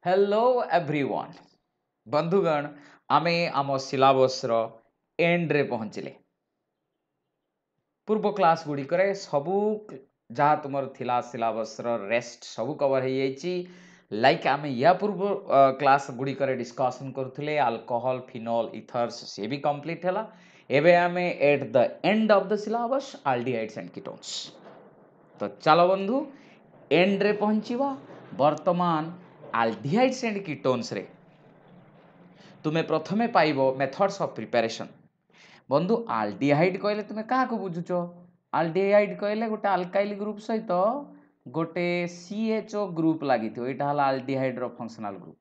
Hello everyone बंधुगण आमे आम सिलेबस एंड रे पहुँचले पूर्व क्लास गुड़िक सबू जहाँ तुम थिला सिलेबस रेस्ट सबू कवर हो जाइए लाइक आम या पूर्व क्लास गुड़िक डिस्कसन करुले अल्कोहल फिनोल इथर्स सी भी कंप्लीट है एवं आम at the end of the syllabus aldehydes and ketones. तो चलो बंधु एंड रे पहुँचवा वर्तमान आल्डिहाइड्स एंड कीटोन्स रे तुम्हें प्रथमे पाइब मेथड्स ऑफ प्रिपरेशन। बंधु आल्डिहाइड कहले तुम्हें क्या बुझुच? आल्डिहाइड कहले गोटे अल्काइल ग्रुप सहित गोटे CHO ग्रुप लगी यहाँ आल्डिहाइड रो फंक्शनल ग्रुप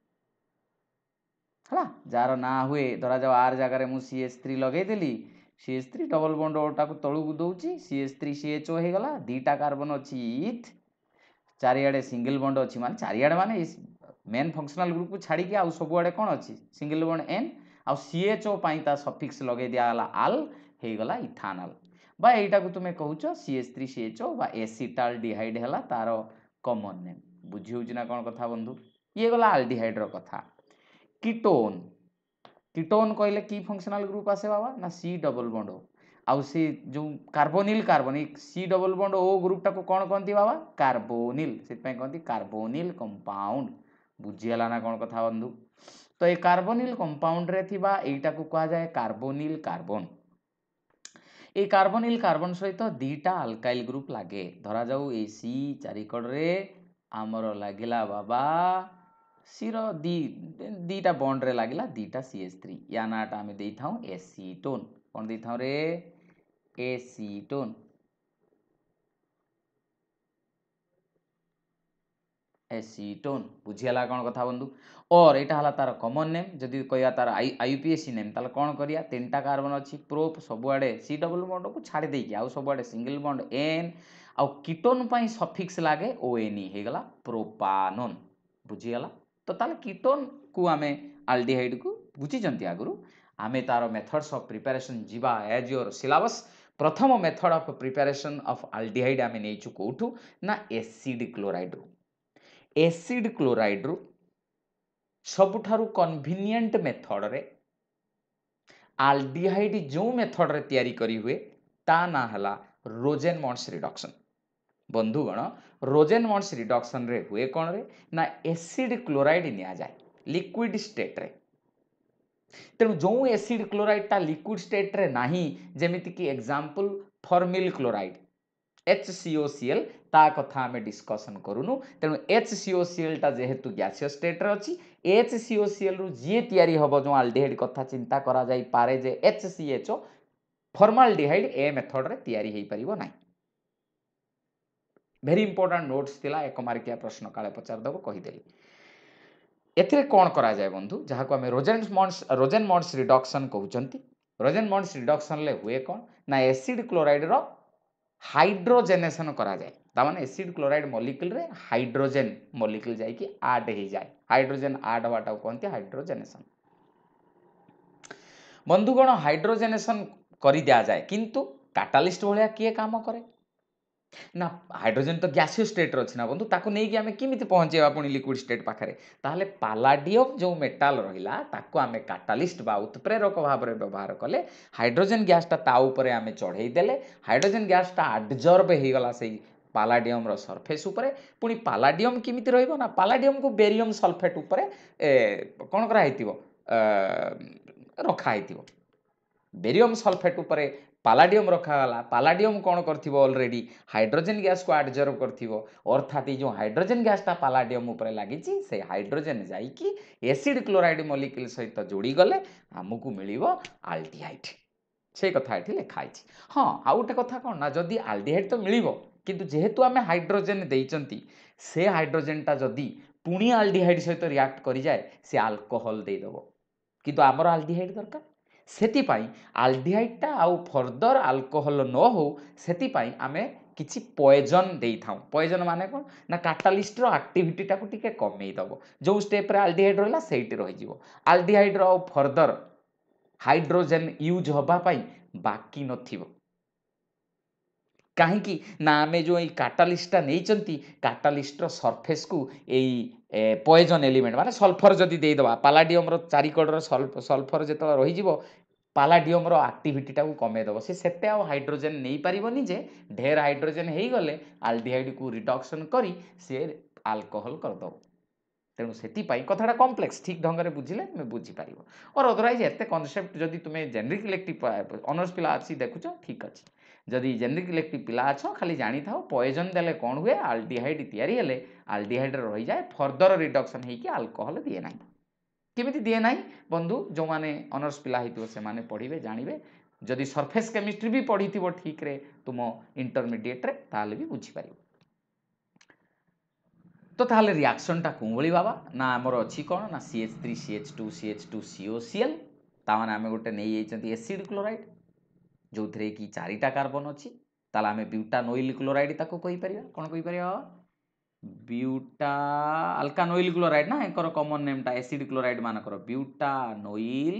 है जार ना हुए धरा जाओ आर जगार मुझे CH3 लगेदेली CH3 डबल बॉन्ड ओटा को तलू दौची CH3 CHO हो गला दीटा कार्बन अच्छी इथ चारिआडे सिंगल बॉन्ड अच्छी मान चारिआडे माने मेन फंक्शनल ग्रुप को छाड़ी आउ सबुआडे कौन अच्छी सिंगल बॉन्ड N आउ CHO ता सफिक्स लगे दिगला आल हो गला इथानल बा एटा को तुम्हें कहूच CH3 CHO बा एसिटाल्डिहाइड है तार कॉमन नेम बुझी होची ना कौन कथा बंधु ये गला आल्डिहाइड रो कथा। कीटोन कीटोन कहले की फंक्शनल ग्रुप आसे बाबा ना C डबल बॉन्ड आउ से जो कार्बोनिल कार्बनिक C double bond O group टाको कौन कहती बाबा कार्बोनिल से कहती कार्बोनिल कंपाउंड बुझीगला ना कौन कथा बंधु। तो ये कार्बोनिल कंपाउंड रे थिबा एटा को कहा जाए कार्बोनिल कार्बन। ये कार्बोनिल कार्बन सहित दीटा अल्काइल ग्रुप लगे धरा जाऊ ए सी चारिकड़ रे आमर लगिला बाबा सीर दीटा बॉन्ड रे लगिला दीटा CH3 या नाटा आम दे था एसीटोन कौन दे था रे एसीटोन एसीटोन बुझीगला कौन कथा बंधु। और यहाँ हला तार कॉमन नेम जदि कह तार IUPAC नेम ताले कौन करिया तीनटा कार्बन अच्छी प्रोप सबुआडे C डबल बॉन्ड को छाड़ी देकी आउ सबुआडे सिंगल बॉन्ड N आउ कीटोन पाई सफिक्स लागे ONE हो गला प्रोपानोन बुझीगला। तो ताले कीटोन को आमे आल्डिहाइड को बुझीचंती आगुरु आमे तार मेथड्स ऑफ प्रिपरेशन जीवा एज योर सिलेबस। प्रथम method of preparation of aldehyde आमे नेइछु कोठू ना एसिड क्लोराइड रू एसिड क्लोराइड रू सबुठारु कन्वीनियंट मेथड रे आल्डिहाइड जो मेथड रे तैयारी करी हुए ता ना हला रोजेनमॉन्स रिडक्शन। बंधुगण रोजेनमॉन्स रिडक्शन रे हुए कौन रे ना एसिड क्लोराइड निया जाए लिक्विड स्टेट रे तेणु जो एसिड क्लोराइड ता लिक्विड स्टेट रे नाही जेमिति की एग्जांपल फॉर्मिल क्लोराइड HCOCl ता कथा आम डिस्कसन करूनु तेणु HCOCl टा जेहेतु गैसियस स्टेट रे अछि HCOCl रु जी तैयारी हबो जो आल्डिहाइड कथा चिंता करा जाई पारे जे HCHO फॉर्माल्डिहाइड ए मेथड रे तैयारी हेई परिबो नाही। वेरी इंपोर्टेंट नोट्स थिला एक मार्किया प्रश्न काले पचार दबो कहि देली एथिरे कौन करा जाए बंधु जहाँ को आम रोजेनमॉन्स रिडक्शन कहउचंती। रोजेनमॉन्स रिडक्शन ले हुए कौन ना एसिड क्लोराइड रो हाइड्रोजेनेशन करा जाए तामाने एसिड क्लोराइड मॉलिक्यूल रे हाइड्रोजन मॉलिक्यूल जाई कि ऐड हो जाए हाइड्रोजन ऐड हवाटा कहते हाइड्रोजेनेशन। बंधुगण हाइड्रोजेनेशन करि दिया जाए किंतु कैटालिस्ट भलिया किए काम करे ना हाइड्रोजन तो गैसियस स्टेट रे अछि ना बंधु ताको नै कि आमे किमिति पहुंचेबा पुनी लिक्विड स्टेट पाखरे ताहले पालाडियम जो मेटाल रहिला ताको आमे कैटालिस्ट बा उत्प्रेरक भाव रे व्यवहार कले हाइड्रोजन गैस ता ता ऊपर आमे चढ़ाई देले हाइड्रोजन गैस ता एब्जॉर्ब हे गला सेही पालाडियम रो सरफेस ऊपर पुनी पालाडियम किमिति रहइबो ना पालाडियम को बेरियम सल्फेट ऊपर कोन करा हेतिबो रखा हेतिबो बेरियम सल्फेट ऊपर पालाडियम रखागला पालाडियम कौन कर ऑलरेडी हाइड्रोजन गैस को एब्जॉर्ब कर अर्थात जो हाइड्रोजन गैस टा पालाडियम ऊपर लगी से हाइड्रोजन जाइकी एसिड क्लोराइड मॉलिक्यूल सहित जोड़ी गले आमको मिलिबो आल्डिहाइड से कथा ये लिखाई। हाँ आउ गोटे कथा कौन ना जदि आल्डिहाइड तो मिलिबो किंतु जेहेतु आमे हाइड्रोजन देइचंती से हाइड्रोजन टा जदि पुणी आल्डिहाइड सहित रिएक्ट करि जाए से अल्कोहल दे दबो किंतु आमर आल्डिहाइड दरकार सेतिपाई आल्डिहाइड टा आउ फर्दर अल्कोहल न हो सेतिपाई आमे किछि पॉइजन देई थाउ पॉइजन माने कोन ना कैटालिस्ट रो एक्टिविटी टा को टिके कमेई दबो जो स्टेप रे आल्डिहाइड रहला सेइटी रहि जिवो आल्डिहाइड रो फर्दर हाइड्रोजन यूज हबा पाई बाकी नथिबो କାହିଁକି ନା ଆମେ ଯେଉଁ ଏଇ କାଟାଲିଷ୍ଟଟା ନେଇଛନ୍ତି କାଟାଲିଷ୍ଟର ସର୍ଫେସ୍କୁ ଏଇ ପଏଜନ୍ ଏଲିମେଣ୍ଟ ମାନେ ସଲ୍ଫର ଯଦି ଦେଇଦେବା ପାଲାଡିୟମର ଚାରିକଡ଼ର ସଲ୍ଫର ଯେତେବେଳେ ରହିଯିବ ପାଲାଡିୟମର ଆକ୍ଟିଭିଟିଟାକୁ କମେଇଦେବ ସେ ସେତେ ଆଉ ହାଇଡ୍ରୋଜେନ୍ ନେଇପାରିବନି ଯେ ଢେର ହାଇଡ୍ରୋଜେନ୍ ହେଇଗଲେ ଆଲଡିହାଇଡକୁ ରିଡକ୍ସନ୍ କରି ସିଏ ଆଲକୋହଲ କରିଦେବ। ତେଣୁ ସେଥିପାଇଁ କଥାଟା କମ୍ପ୍ଲେକ୍ସ ଠିକ୍ ଢଙ୍ଗରେ ବୁଝିଲେ ତୁମେ ବୁଝିପାରିବ। ଅର୍ ଅଦରୱାଇଜ୍ ଏତେ କନସେପ୍ଟ ଯଦି ତୁମେ ଜେନେରିକ୍ ଇଲେକ୍ଟିଭ୍ ଅନର୍ସ ପିଲା ଅଛି ଦେଖୁଛ ଠିକ୍ ଅଛି। ଯଦି ଜେନେରିକ୍ ଇଲେକ୍ଟିଭ୍ ପିଲା ଅଛ ଖାଲି ଜାଣିଥାଅ ପଏଜନ୍ ଦେଲେ କ'ଣ ହୁଏ ଆଲଡିହାଇଡ୍ ତିଆରି ହେଲେ ଆଲଡିହାଇଡ୍ରେ ରହିଯାଏ ଫର୍ଦର ରିଡକ୍ସନ୍ ହେଇକି ଆଲକୋହଲ ଦିଏ ନାହିଁ। କେମିତି ଦିଏ ନାହିଁ ବନ୍ଧୁ ଯେଉଁମାନେ ଅନର୍ସ ପିଲା ହେଇଥିବ ସେମାନେ ପଢ଼ିବେ ଜାଣିବେ। ଯଦି ସର୍ଫେସ୍ କେମିଷ୍ଟ୍ରି ବି ପଢ଼ିଥିବ ଠିକ୍ରେ ତୁମ ଇଣ୍ଟରମିଡ଼ିଏଟ୍ରେ ତାହେଲେ ବି ବୁଝିପାରିବ। ତ ତାହେଲେ ରିଆକ୍ସନଟା କେଉଁଭଳି ବାବା ନା ଆମର ଅଛି କ'ଣ ନା CH3 CH2 CH2 COCl ତାମାନେ ଆମେ ଗୋଟେ ନେଇଯାଇଛନ୍ତି ଏସିଡ୍ କ୍ଲୋରାଇଡ୍ ଯେଉଁଥିରେ କି 4ଟା କାର୍ବନ ଅଛି ତାହେଲେ ଆମେ ବ୍ୟୁଟାନୋଇଲ୍ କ୍ଲୋରାଇଡ୍ ତାକୁ କହିପାରିବା କ'ଣ କହିପାରିବା ब्यूटा अल्कानोइल क्लोराइड ना एकर कॉमन नेम टा एसिड क्लोराइड मानकर ब्यूटानोइल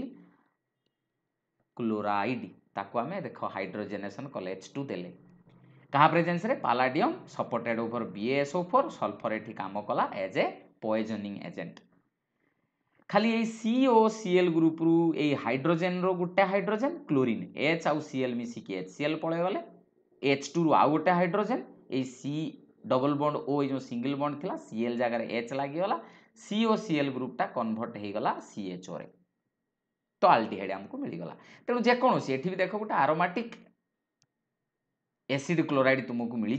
क्लोराइड ताको आमे देखो हाइड्रोजनेशन कले H2 देले कहा प्रेजेंस रे पालाडियम सपोर्टेड ओवर BaSO4 सल्फर एठी काम कला एज ए पॉइजनिंग एजेंट खाली ए COCl ग्रुप रु ए हाइड्रोजन रो गुटे हाइड्रोजन क्लोरीन H आउ Cl मिसी के HCl पळे गले H2 रु आउ गुटे हाइड्रोजन ए C डबल बॉन्ड ओ जो सिंगल बॉन्ड थिला Cl जगह H लागिगला COCl ग्रुपटा कन्वर्ट ହେଇଗଲା CHO रे तो आल्डिहाइड हमको मिलगला तेणु जेकोसी एठी भी देख गोटे आरोमेटिक एसिड क्लोराइड तुमको मिली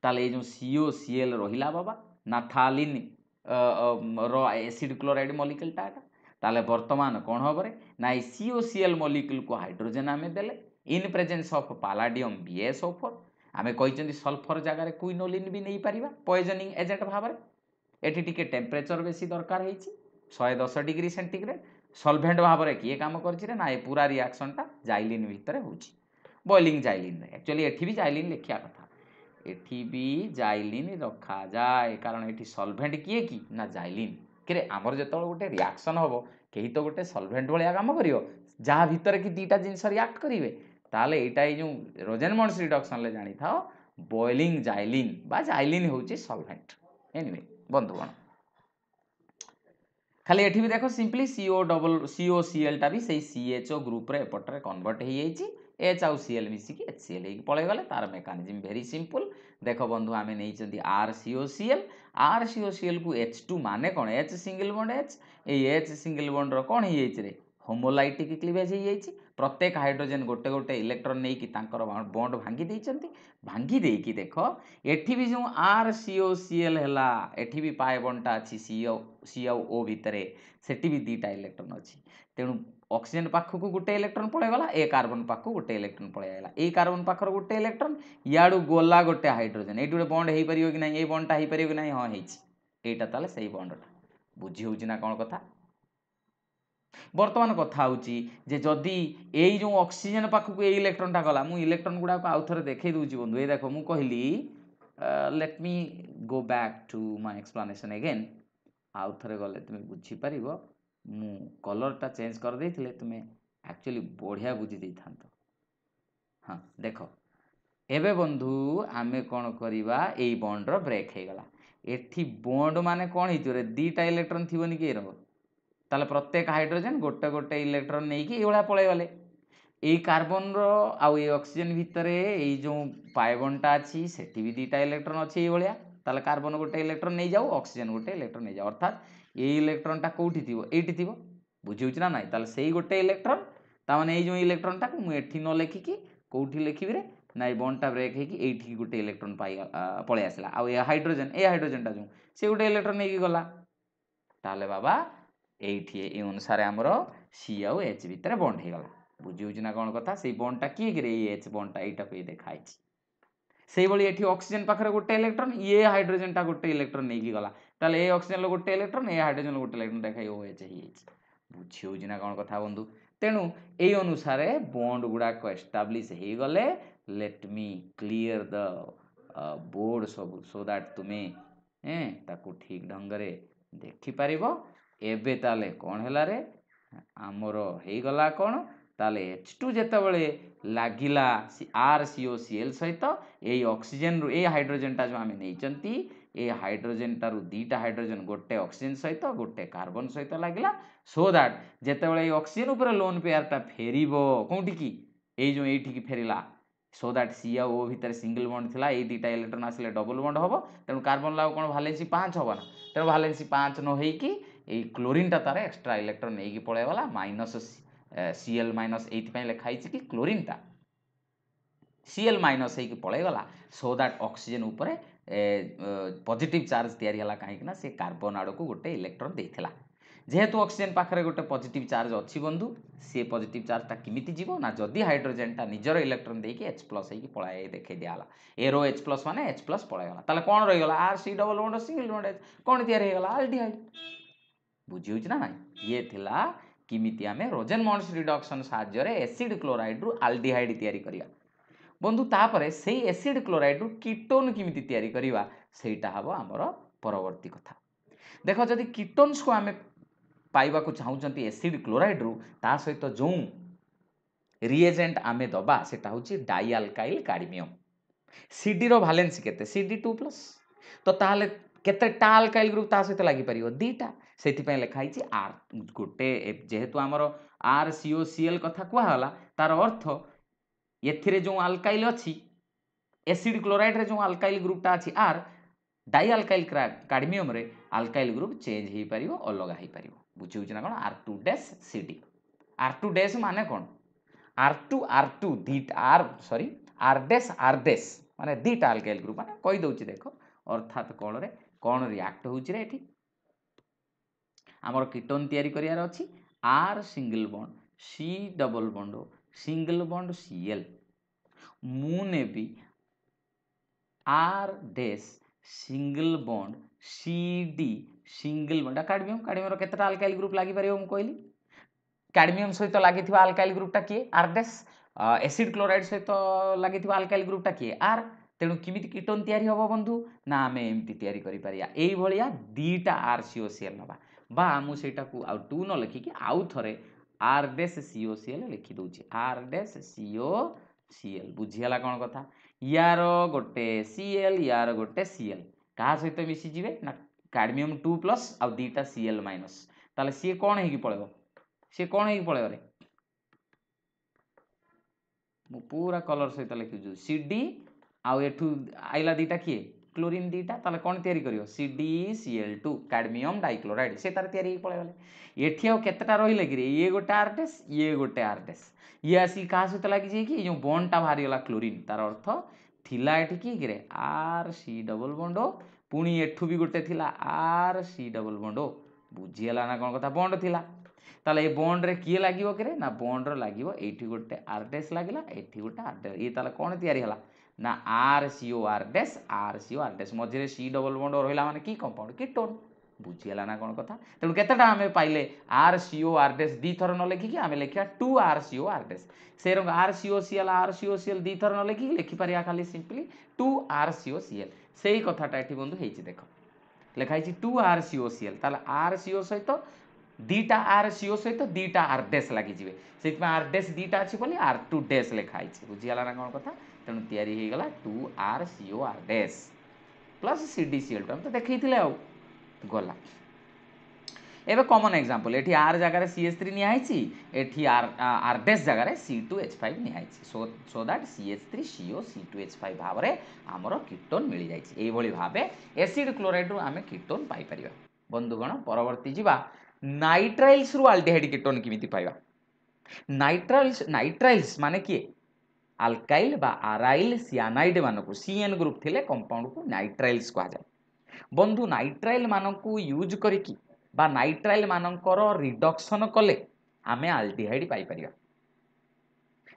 ताले ये जो COCl रहिला बाबा नाथालिन रो एसिड क्लोराइड मॉलिक्यूलटा ताले वर्तमान कौन हम रे ना COCl मॉलिक्यूल को हाइड्रोजन आमे देले इन प्रेजेंस ऑफ पालाडियम BaSO4 आमे कहिचंदी सल्फर जगह क्विनोलिन भी नहीं पारिबा पॉइजनिंग एजेंट भाव में एठी टिके टेम्परेचर बेसी दरकार होईची 110 डिग्री सेंटीग्रेड सॉल्वेंट भाव में किए काम करछि रे ना ए पूरा रिएक्शनटा जाइलिन भितर होउची बॉइलिंग जाइलिन एक्चुअली एठी भी जाइलिन लिखिया कथा एठी भी जाइलिन रखा जाए कारण एठी सॉल्वेंट किए की ना जाइलिन केरे हमर जेतल गोटे रिएक्शन होबो केही तो गोटे सॉल्वेंट भलिया काम करियो जहा भीतर की दीटा जिंस रिएक्ट करिवे ताले एटा ए जो रोजेनमंड्स रिडक्शन ले जानि थाओ बॉइलिंग जाइलिन बा जाइलिन होउची सॉल्वेंट एनीवे बंधुगण खाली एठी भी देखो सिंपली COCl टा भी सही CHO ग्रुप रे एपटरे कन्वर्ट हो जाइए H आउ Cl मिसिकी HCl ही पळे गले तार मेकानिज्म वेरी सिंपल देखो बंधु आमे नहीं RCOCl को H2 माने कौन H सिंगल बॉन्ड H ए H सिंगल बॉन्ड रो कौन हो जाइए होमोलाइटिक क्लीवेज हो जाइए प्रत्येक हाइड्रोजन गोटे गोटे इलेक्ट्रॉन नहीं कि बॉन्ड भांगी देइचंती भांगी देकी देखो एठी भी जो RCOCl हैला एठी भी पाए बॉन्डटा अछि C आउ O भितरे सेठी भी दीटा इलेक्ट्रॉन अछि तेणु ऑक्सीजन पाखक को गोटे इलेक्ट्रॉन पळे गला ए कार्बन पाखक गोटे इलेक्ट्रॉन पळे आइला ए कार्बन पाखर गोटे इलेक्ट्रॉन याडू गोला गोटे हाइड्रोजन एठी गोटे बॉन्ड हेई परियो कि नाही ए बॉन्डटा हेई परियो कि नाही हां हेइची एटा ताले सही बॉन्डटा बुझी होउची ना कोन कथा वर्तमान कथा होउची जे जदी एई जो ऑक्सीजन पाखक ए इलेक्ट्रॉनटा गला मु इलेक्ट्रॉन गुडा को आउथरे देखै दोउची बंधु ए देखो मु कहली let me go back to my explanation again आउथरे गले तुमे बुझी परिबो मु कलरटा चेंज कर देथिले तुमे एक्चुअली बढ़िया बुझी देथांतो हाँ देखो एबे बंधु आमे कोन करिबा एई बॉन्ड रो ब्रेक हे गला एठी बॉन्ड माने कोन हितो रे दीटा इलेक्ट्रॉन थिबोनी के रहो ताले प्रत्येक हाइड्रोजन गोटे गोटे इलेक्ट्रॉन नहीं कि एवळा पळे गले एई कार्बन रो आउ ए ऑक्सीजन भितरे एई जो पाइबॉन्डटा अछि सेठी भी दीटा इलेक्ट्रॉन अछि एवळिया ताले कार्बन गोटे इलेक्ट्रॉन नहीं जाऊ ऑक्सीजन गोटे इलेक्ट्रॉन नहीं जाऊ अर्थात ए इलेक्ट्रॉनटा कोठी थिबो एठी थिबो बुझी होउची ना नाही ताले सेई गोटे इलेक्ट्रॉन ता माने ए जो इलेक्ट्रॉनटा को मु एठी न लेखि कि कोठी लेखिबि रे ना ए बॉन्डटा ब्रेक हे कि एठी गोटे इलेक्ट्रॉन पाई पळे आसला आउ ए हाइड्रोजनटा जो से गोटे इलेक्ट्रॉन नहीं कि गला ताले बाबा एठी ए अनुसार हमरो C आउ H भितर बॉन्ड हे गला बुझी होउची ना कोन कथा सेई बॉन्डटा की रे H बॉन्डटा एटा पे देखाइछि सेई बळी एठी ऑक्सीजन पाखरे गोटे इलेक्ट्रॉन ये हाइड्रोजनटा गोटे इलेक्ट्रॉन नहीं कि गला ताले ए ऑक्सीजन लो गोटे इलेक्ट्रॉन ए हाइड्रोजन लो गोटे इलेक्ट्रॉन देखाइ OH हेइछि बुझी होउची ना कोन कथा बंधु तेणु ए अनुसार बॉन्ड गुडा को एस्टाब्लिश हे गले let me clear the board सब सो दैट तुमे ताकू ठीक ढंग रे देखि परिबो एबे ताले कोन हैला रे हमरो हे गला कोन ताले H2 जेतेबेले लागिला RCOCl सहित ए ऑक्सीजन रु ए हाइड्रोजन टा जो आमे नेइचंती ए हाइड्रोजन टारु दीटा हाइड्रोजन गोटे ऑक्सीजन सहित गोटे कार्बन सहित लागिला सो दैट जेतेबेले ए ऑक्सीजन ऊपर लोन पेयर टा फेरिबो कोंठी की ए जो एठी की फेरिला सो दैट सी आ ओ भीतर सिंगल बॉन्ड थिला ए दीटा इलेक्ट्रॉन आसले डबल बॉन्ड हबो तेनु कार्बन ला कोन वैलेंसी 5 हबो ना तेनु वैलेंसी 5 न होई की ए क्लोरीन टा तार एक्स्ट्रा इलेक्ट्रॉन नै की पळे वाला माइनस Cl माइनस एथि लिखाई कि क्लोरीन टा Cl माइनस है कि पड़े गला सो दैट ऑक्सीजन ऊपर पॉजिटिव चार्ज तैयारी हला काहे कि ना से कार्बन आड़ को गोटे इलेक्ट्रॉन देथिला जेहेतु ऑक्सीजन पाखरे गोटे पॉजिटिव चार्ज अच्छी बंधु से पॉजिटिव चार्ज टा किमिति जीवो ना जदि हाइड्रोजन टा निजर इलेक्ट्रॉन देकी H+ है कि पळाए देखे दियाला एरो H+ माने H+ पळे गला ताले कोन रहि गला RC double bond single bond H कोन तैयारी गला अल्डिहाइड बुझी होछ ना नाही ये थिला किमिति आमे रोजेनमॉन्ड्स रिडक्शन साहाय्य रे एसिड क्लोराइड रु अल्डिहाइड तैयारी करिया बंधु तापरे सेही एसिड क्लोराइड रु कीटोन किमिति तैयारी करिवा सेटा हबो हमर परवर्ती कथा देखो जदि कीटोन्स को आमे पाइबा को चाहूचंती एसिड क्लोराइड रु ता सहित जो रिएजेंट आमे दबा सेटा होची डाई अल्काइल कैडमियम Cd रो वैलेंसी केते Cd2+ तो ताले केते टा अल्काइल ग्रुप ता सहित लागि परियो दीटा सेति पय लिखाई छि आर गोटे जेहेतु हमर RCOCl कथा कुआ हला तार अर्थ एथिरे जो अल्काइल अछि एसिड क्लोराइड रे जो अल्काइल ग्रुप ता अछि आर डाई अल्काइल कैडमियम रे अल्काइल ग्रुप चेंज हे परियो अलग हे परियो बुझी होछि ना कोन R2-CD R2- माने कोन R2 दीटा R माने दीटा अल्काइल ग्रुप माने कहि दउछि देखो अर्थात कोन रे कोन रिएक्ट होउछि रे एठी हमर कीटोन तयारी करियार अछि R single bond C double bond single bond Cl मु नेबी R- single bond CD single bond cadmium रो केतेटा अल्काइल ग्रुप लागि परियो मु कहली कैडमियम सहित लागिथिबा अल्काइल ग्रुपटा किए R- एसिड क्लोराइड सहित लागिथिबा अल्काइल ग्रुपटा किए R तेणु किमिति कीटोन तयारी हबो बंधु ना आमे एमति तयारी करि परिया एई भलिया दीटा RCOCl नबा बा मु सेटा को आ 2 न लिखि कि आउ थरे R-COCl लिखि दउछि R-COCl बुझियाला कोन कथा यार गोटे Cl यार गोटे Cl का सहित मिसि जिवे ना कैडमियम 2+ आ दीटा Cl- ताले सी कोन हे कि पळेबो सी कोन हे कि पळेबो रे मु पूरा कलर सहित लिखि छु Cd आ एठू आइला दीटा किए क्लोरीन दीटा ताले कोन तयारी करियो CdCl2 कैडमियम डाइक्लोराइड से तार तयारी पळे गले एठी आ केतेटा रहिले कि रे ये गोटे R- ये गोटे R- ये आसी का सहित लागि जे कि जो बॉन्ड टा भारी गला क्लोरीन तार अर्थ थिला एठी कि रे RC डबल बॉन्ड पुनी एठू भी गोटे थिला RC डबल बॉन्ड बुझियला ना कोन कथा बॉन्ड थिला ताले ए बॉन्ड रे किए लागिवो कि रे ना बॉन्ड रो लागिवो एठी गोटे R- लागिला एठी गोटे R- ये ताले कोन तयारी हला ना RCO मझे C डबल बॉन्ड रहिला माने की कंपाउंड कीटोन बुझियला ना कोन कथा तेणु केतेटा आमे पाइले RCO दी थर न लिखि कि आमे लिखिया 2RCO से रंग RCOCl दी थर न लिखि लिखि परिया खाली सिंपली 2RCOCl सेही कथाटा एठी बंधु हेछि देखो लिखाई छि 2RCOCl ताले RCO सहित दीटा RCO सहित दीटा R- लागि जिवे सेति में R- दीटा अछि बोली R2- लिखाई छि बुझियला ना कोन कथा तेणु तैयारी हे गला 2RCO प्लस CdCl2 हम तो देखैथिले आ गला एबे कॉमन एग्जांपल एठी R जगह रे CH3 नियाइछि एठी R- जगह रे C2H5 नियाइछि so that CH3CO C2H5 भाव रे हमरो कीटोन मिलि जाइछि एई भली भाबे एसिड क्लोराइड रु आमे कीटोन पाई परिबा बंधुगण परवर्ती जिबा नाइट्राइल्स रु अल्डिहाइड कीटोन किमिति पाइबा नाइट्राइल्स माने किए अल्काइल बा अराइल सियानाइड मानकु CN ग्रुप थिले कंपाउंड को नाइट्राइल्स कहा जाय बंधु नाइट्राइल मानकु यूज करिकि बा नाइट्राइल मानकर रिडक्शन कले आमे अल्डिहाइड पाई परिबा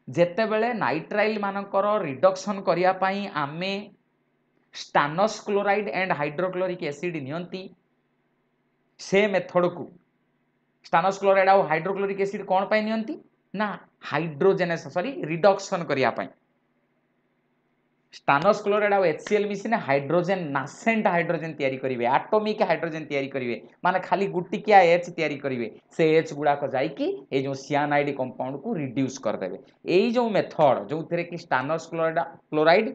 जेतेबेले नाइट्राइल मानकर रिडक्शन करिया पई आमे स्टानस क्लोराइड एंड हाइड्रोक्लोरिक एसिड नियंती से मेथड को स्टानस क्लोराइड और हाइड्रोक्लोरिक एसिड कौन पाई नियंती ना हाइड्रोजेनेस रिडक्शन करिया पई स्टानस क्लोराइड आ HCl मिसिने हाइड्रोजन नासेंट हाइड्रोजन तैयारी करिवे एटॉमिक हाइड्रोजन तैयारी करिवे माने खाली गुटिकिया H तैयारी करिवे से H गुडा को जाई कि ए जो सियानाइड कंपाउंड को रिड्यूस कर देबे एई जो मेथड जो थरे कि स्टानस क्लोराइड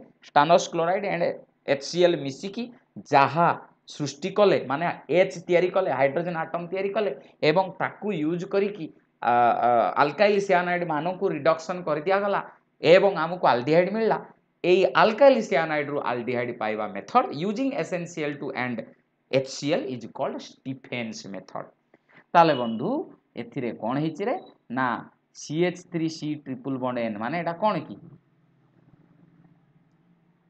एंड HCl मिसी की जहा सृष्टि कले माने H तैयारी कले हाइड्रोजन एटम तैयारी कले एवं ताकू यूज करी कि अल्काइल सियानाइड मानो को रिडक्शन कर दिया गला एवं हमको एल्डिहाइड मिलला এই alkyl cyanide ରୁ aldehyde पाइबा method using SnCl2 and HCl is called Stephens method ताले बंधु एथिरे कोन हिची रे ना CH3C ट्रिपल बॉन्ड N माने एटा कोन की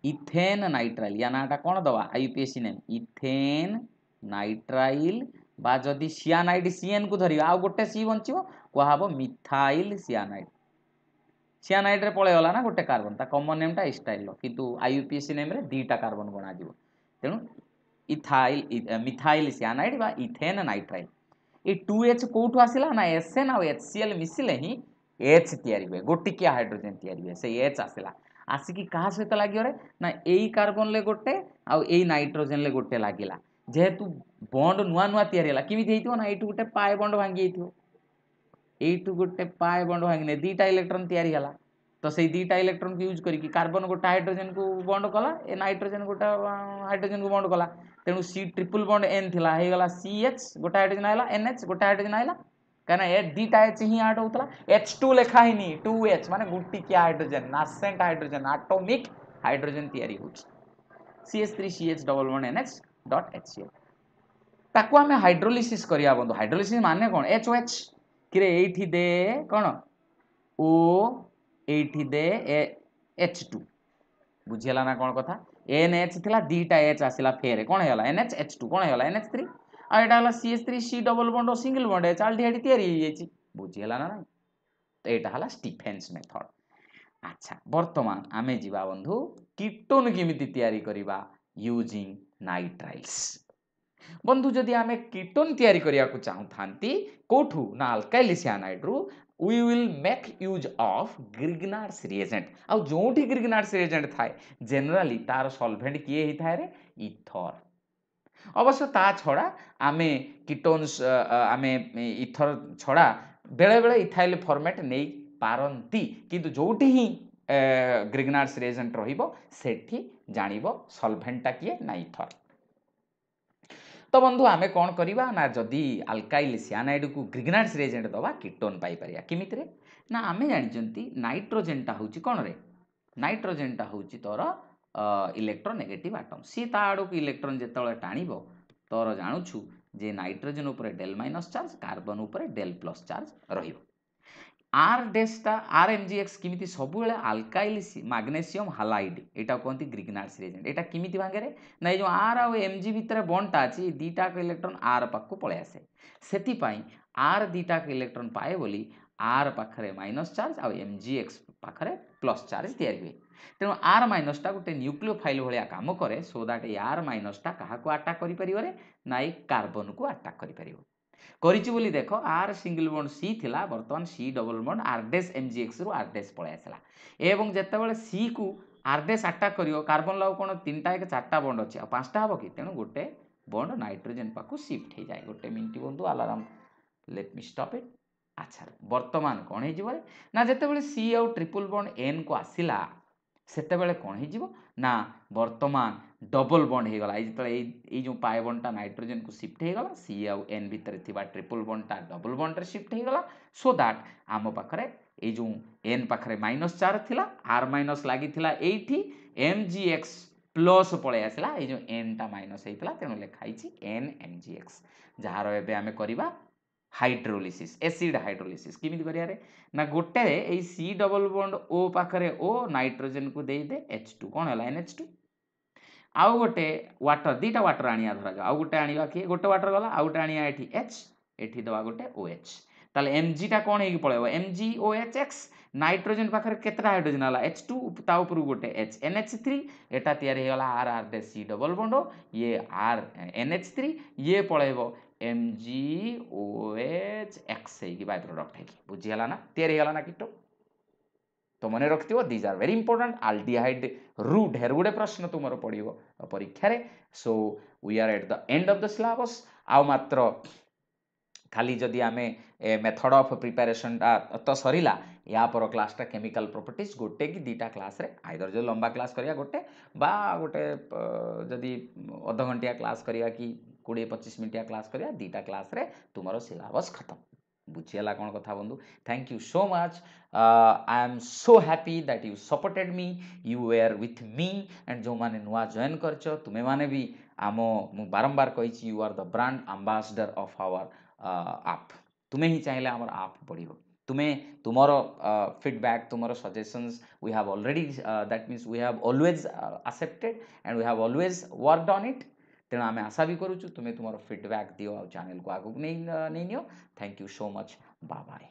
इथेन नाइट्राइल या नाटा कोन दवा IUPAC नेम इथेन नाइट्राइल बा जदी सियानाइड CN को धरियो आ गोटे C बंचिबो को हाबो मिथाइल सियानाइड सियानाइड रे पळे गला ना गोटे कार्बन ता कॉमन नेम ता स्टाइल किंतु आईयूपीएसी नेम रे दीटा कार्बन बना जिवो तेनु इथाइल मिथाइल सियानाइड बा इथेन नाइट्राइल ए 2H कोठु आसिला ना SN आ HCl मिसिले ही H तयारी हुए गोटिकिया हाइड्रोजन तयारी हुए से H आसिला आसिकी कहा सहित लागियो रे ना एई कार्बन ले गोटे आ एई नाइट्रोजन ले गोटे लागिला जेहेतु बॉन्ड नुआ नुआ तयारी हला किमि देइथियो ना एटु गोटे पाई बॉन्ड भांगी देइथियो एटु गोटे पाई बॉन्ड भांगिने दीटा इलेक्ट्रॉन तयारी हला तो से दीटा इलेक्ट्रॉन को यूज करी कार्बन गोटे हाइड्रोजन को बॉन्ड कला ए नाइट्रोजन गोटे हाइड्रोजन को बॉन्ड कला तेणु सी ट्रिपल बॉन्ड एन थिला हे गला CH गोटे हाइड्रोजन आइला NH गोटे हाइड्रोजन आइला कहना ए दीटा H ही ऐड होतला H2 लिखा ही नहीं 2H माने गुटिकिया hydrogen nascent hydrogen atomic hydrogen तयारी होछ CH3CH double bond NH dot HCl ताको हमें हाइड्रोलिसिस करिया बंधु हाइड्रोलिसिस माने कोन HOH किरे एठी दे कोन O एठी दे H2 बुझियला ना कोन कथा NH थिला दीटा H आसिला फेरे कोन हेला NH H2 कोन हेला NH3 आ एटा हला CH3C डबल बॉन्ड और सिंगल बॉन्ड H एल्डिहाइड तयारी हो जायछि बुझियला ना तो एटा हला स्टीफेन्स मेथड अच्छा वर्तमान आमे जिबा बंधु कीटोन किमिति तयारी करिबा यूजिंग नाइट्राइल्स बंधु जदि आमे कीटोन तयारी करिया को चाहू थांती कोठू ना अल्काइल सियानाइड रु we will make use of Grignard's reagent आ जोठी Grignard's reagent थाए जनरली तार सॉल्वेंट किए ही थाए रे इथर अवश्य ता छड़ा आमे कीटोन्स आमे इथर छड़ा बेले बेले इथाइल फॉर्मेट नै पारंती किंतु जोठी ही Grignard's reagent रहिबो सेठी जानिबो सॉल्वेंट ता किए ना इथर तो बंधु आमे कौन करिबा ना जदि अल्काइल सियानाइड को ग्रिग्नार्ड्स रिएजेंट दबा कीटोन पाई परिया किमित रे ना आमे जानिचंती नाइट्रोजन ता होची कोन रे नाइट्रोजन ता होची तोर इलेक्ट्रोनेगेटिव एटम सी ता आडो को इलेक्ट्रॉन जेतळे टाणीबो तोर जानुछु जे नाइट्रोजन ऊपर डेल माइनस चार्ज कार्बन ऊपर डेल प्लस चार्ज रहिबो आर डेस्टा आर एमजीएक्स किमिति सबुले अल्काइल मैग्नीशियम हालाइड एटा कोंती ग्रिग्नार्ड्स रिएजेंट एटा किमिति भांगे रे ना ए जो आर आ एमजी भितर बॉन्डटा अछि दीटा को इलेक्ट्रॉन आर पाखु पळे आसे सेति पई आर दीटा को इलेक्ट्रॉन पाए बोली आर पाखरे माइनस चार्ज आ एमजीएक्स पाखरे प्लस चार्ज तयारी हुए तेणु आर माइनस टा गोटे न्यूक्लियोफाइल भलिया काम करे so that A R minus टा काहा को अटैक करि परिबो रे ना ए कार्बन को अटैक करि परिबो करिछि बोली देखो आर सिंगल बॉन्ड सी थिला वर्तमान सी डबल बॉन्ड आरडेस एमजीएक्स रु आरडेस पळे आसला एवं जेतेबेले सी को आरडेस अटैक करियो कार्बन लाउ कोन तीनटा एक चारटा बॉन्ड अछि आ पांचटा हबो कि तेनु गोटे बॉन्ड नाइट्रोजन पाखु शिफ्ट हे जाय गोटे मिनिट बंधु alarm let me stop it अच्छा वर्तमान कोन हे जिवो ना जेतेबेले सी आ ट्रिपल बॉन्ड एन को आसिला सेतेबेले कोन हे जिवो ना वर्तमान डबल बॉन्ड हे गला ए जो पाए बॉन्ड टा नाइट्रोजन को शिफ्ट हे गला सी आ एन भीतर थिबा ट्रिपल बॉन्ड टा डबल बॉन्ड रे शिफ्ट हे गला सो दैट आम पाखरे ए जो एन पाखरे माइनस चार्ज थिला आर माइनस लागि थिला एठी एमजीएक्स प्लस पळे आसिला ए जो एन टा माइनस हेतिला तेनु लेखाइछि एन एमजीएक्स जहार एबे आमे करिबा हाइड्रोलिसिस एसिड हाइड्रोलिसिस किमिति करिया रे ना गोटे ए सी डबल बॉन्ड ओ पाखरे ओ नाइट्रोजन को देई दे H2 कोन हला NH2 आउ गोटे वाटर दीटा वाटर आनिया धरा जा आउ गोटे आनिबा कि गोटे वाटर गला आउ गोटे आनिया एठी H एठी दवा गोटे OH ताले Mg टा कोन हेकी पळेबो MgOHX नाइट्रोजन पाखरे केतरा हाइड्रोजन हला H2 ता ऊपर गोटे H NH3 एटा तयार हे गला R R C double bond ये R NH3 ये पळेबो MgOHX हेकी बाय प्रोडक्ट हेकी बुझियला ना तयार हे गला ना किटो तो मन रखिथिबो these are very important aldehyde रु ढेर गुडे प्रश्न तुमर पड़िबो परीक्षा रे so we are at the end of the syllabus आ मात्र खाली जदि आमे मेथड ऑफ प्रिपरेशन तो सरीला या पर क्लासटा केमिकल प्रॉपर्टीज गोटे कि दीटा क्लास रे आइदर जो लंबा क्लास करिया गोटे बा गोटे जदि अध घंटिया क्लास करिया कि 20-25 मिनिटिया क्लास करिया दीटा क्लास रे तुमरो सिलेबस खत्म बुझीगला कौन कथा बंधु thank you so much I am so happy that you supported me you were with me and जो माने नुआ जॉइन करछ तुमे माने भी आमो मु बारंबार कहिछि you are the brand ambassador of our आप तुम्हें ही चाहिए आम आप बढ़ो तुम्हें तुमर फीडबैक तुमर suggestions we have already that means we have always accepted and we have always worked on it तेणु आम आशा भी करूँ तुम्हें तुम फीडबैक दियो चैनल को आगू नहीं नियो thank you so much bye bye.